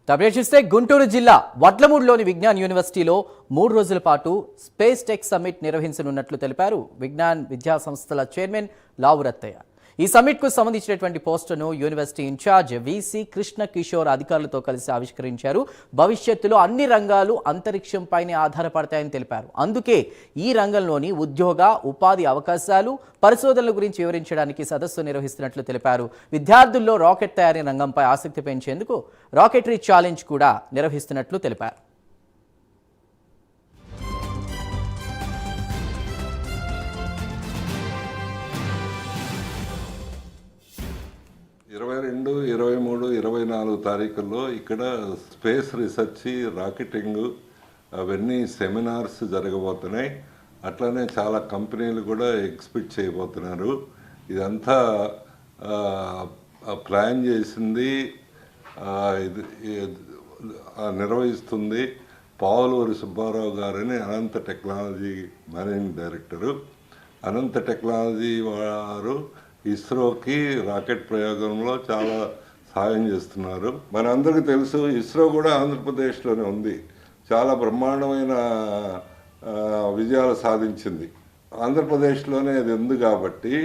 తబ్రేచిస్తే గుంటూరు జిల్లా వడ్లమూడిలోని విజ్ఞాన్ యూనివర్సిటీలో 3 రోజుల పాటు స్పేస్ టెక్ సమ్మిట్ నిర్వహించనున్నట్లు తెలిపారు విజ్ఞాన్ విద్యా సంస్థల చైర్మన్ లావు రత్తయ్య. ఈ సమ్మిట్ కు సంబంధించినటువంటి పోస్టర్ను university incharge VC Krishna Kishore అధికారులతో కలిసి ఆవిష్కరించారు. భవిష్యత్తులో అన్ని రంగాలు అంతరిక్షంపైనే ఆధారపడతాయని తెలిపారు. అందుకే ఈ రంగంలోని ఉద్యోగ ఉపాధి అవకాశాలు పరిశోధనల గురించి వివరించడానికి సదస్సు నిర్వహిస్తున్నట్లు తెలిపారు. విద్యార్థుల్లో రాకెట్ తయారీ రంగంపై ఆసక్తి పెంచేందుకు రాకెటరీ ఛాలెంజ్ కూడా నిర్వహిస్తున్నట్లు తెలిపారు. 22, 23, 24 తారీఖుల్లో ఇక్కడ స్పేస్ రీసెర్చ్, రాకెటింగ్ అవన్నీ సెమినార్స్ జరగబోతున్నాయి. అట్లనే చాలా కంపెనీలు కూడా ఎగ్జిబిట్ చేయబోతున్నారు. ఇదంతా ప్లాన్ చేసింది, నిర్వహిస్తుంది పావులూరి సుబ్బారావు గారని అనంత టెక్నాలజీ మేనేజింగ్ డైరెక్టరు. అనంత టెక్నాలజీ వారు ఇస్రోకి రాకెట్ ప్రయోగంలో చాలా సహాయం చేస్తున్నారు. మనందరికీ తెలుసు ఇస్రో కూడా ఆంధ్రప్రదేశ్లోనే ఉంది. చాలా బ్రహ్మాండమైన విజయాలు సాధించింది. ఆంధ్రప్రదేశ్లోనే అది ఉంది కాబట్టి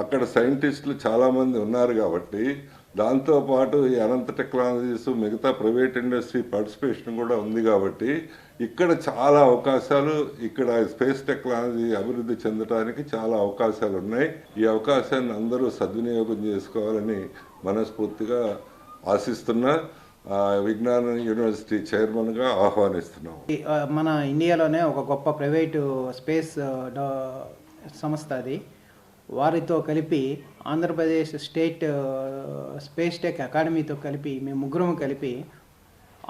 అక్కడ సైంటిస్టులు చాలామంది ఉన్నారు కాబట్టి దాంతోపాటు ఈ అనంత టెక్నాలజీస్ మిగతా ప్రైవేట్ ఇండస్ట్రీ పార్టిసిపేషన్ కూడా ఉంది కాబట్టి ఇక్కడ చాలా అవకాశాలు, ఇక్కడ స్పేస్ టెక్నాలజీ అభివృద్ధి చెందడానికి చాలా అవకాశాలు ఉన్నాయి. ఈ అవకాశాన్ని అందరూ సద్వినియోగం చేసుకోవాలని మనస్ఫూర్తిగా ఆశిస్తున్నా. విజ్ఞాన యూనివర్సిటీ చైర్మన్గా ఆహ్వానిస్తున్నాం. మన ఇండియాలోనే ఒక గొప్ప ప్రైవేటు స్పేస్ సంస్థ అది. వారితో కలిపి ఆంధ్రప్రదేశ్ స్టేట్ స్పేస్ టెక్ అకాడమీతో కలిపి మేము ముగ్గురం కలిపి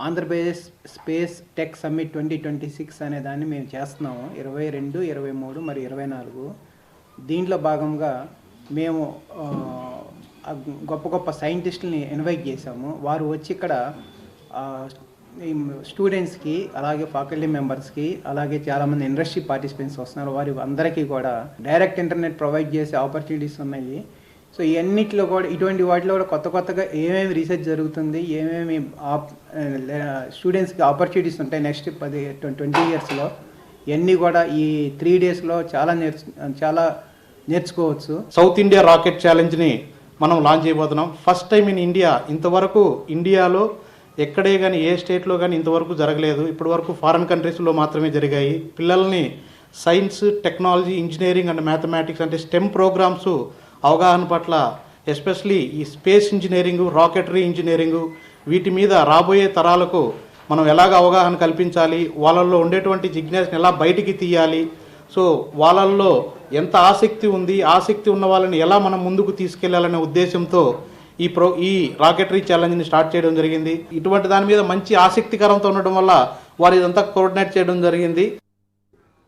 ఆంధ్రప్రదేశ్ స్పేస్ టెక్ సమ్మిట్ 2026 అనే దాన్ని మేము చేస్తున్నాము. 22, 23 మరియు 24. దీంట్లో భాగంగా మేము గొప్ప గొప్ప సైంటిస్టులని ఇన్వైట్ చేశాము. వారు వచ్చి ఇక్కడ స్టూడెంట్స్కి, అలాగే ఫ్యాకల్టీ మెంబర్స్కి, అలాగే చాలామంది ఇండస్ట్రీ పార్టిసిపెంట్స్ వస్తున్నారు. వారి అందరికీ కూడా డైరెక్ట్ ఇంటర్నెట్ ప్రొవైడ్ చేసే ఆపర్చునిటీస్ ఉన్నాయి. సో ఇవన్నిటిలో కూడా, ఇటువంటి వాటిలో కూడా కొత్తగా ఏమేమి రీసెర్చ్ జరుగుతుంది, ఏమేమి స్టూడెంట్స్కి ఆపర్చునిటీస్ ఉంటాయి నెక్స్ట్ 20 ఇయర్స్లో, ఇవన్నీ కూడా ఈ 3 డేస్లో చాలా నేర్చుకోవచ్చు. సౌత్ ఇండియా రాకెట్ ఛాలెంజ్ని మనం లాంచ్ చేయబోతున్నాం. First time in India. ఇంతవరకు ఇండియాలో ఎక్కడే కానీ, ఏ స్టేట్లో కానీ ఇంతవరకు జరగలేదు. ఇప్పటి వరకు ఫారిన్ కంట్రీస్లో మాత్రమే జరిగాయి. పిల్లల్ని science, technology, engineering and mathematics అంటే స్టెమ్ ప్రోగ్రామ్స్ అవగాహన పట్ల, ఎస్పెషలీ ఈ స్పేస్ ఇంజనీరింగు, రాకెటరీ ఇంజనీరింగు, వీటి మీద రాబోయే తరాలకు మనం ఎలాగ అవగాహన కల్పించాలి, వాళ్ళల్లో ఉండేటువంటి జిజ్ఞాసను ఎలా బయటికి తీయాలి, సో వాళ్ళల్లో ఎంత ఆసక్తి ఉంది, ఆసక్తి ఉన్న వాళ్ళని ఎలా మనం ముందుకు తీసుకెళ్లాలనే ఉద్దేశంతో ఈ రాకెటరీ ఛాలెంజ్ని స్టార్ట్ చేయడం జరిగింది. ఇటువంటి దాని మీద మంచి ఆసక్తికరంతో ఉండడం వల్ల వారు ఇదంతా కోఆర్డినేట్ చేయడం జరిగింది.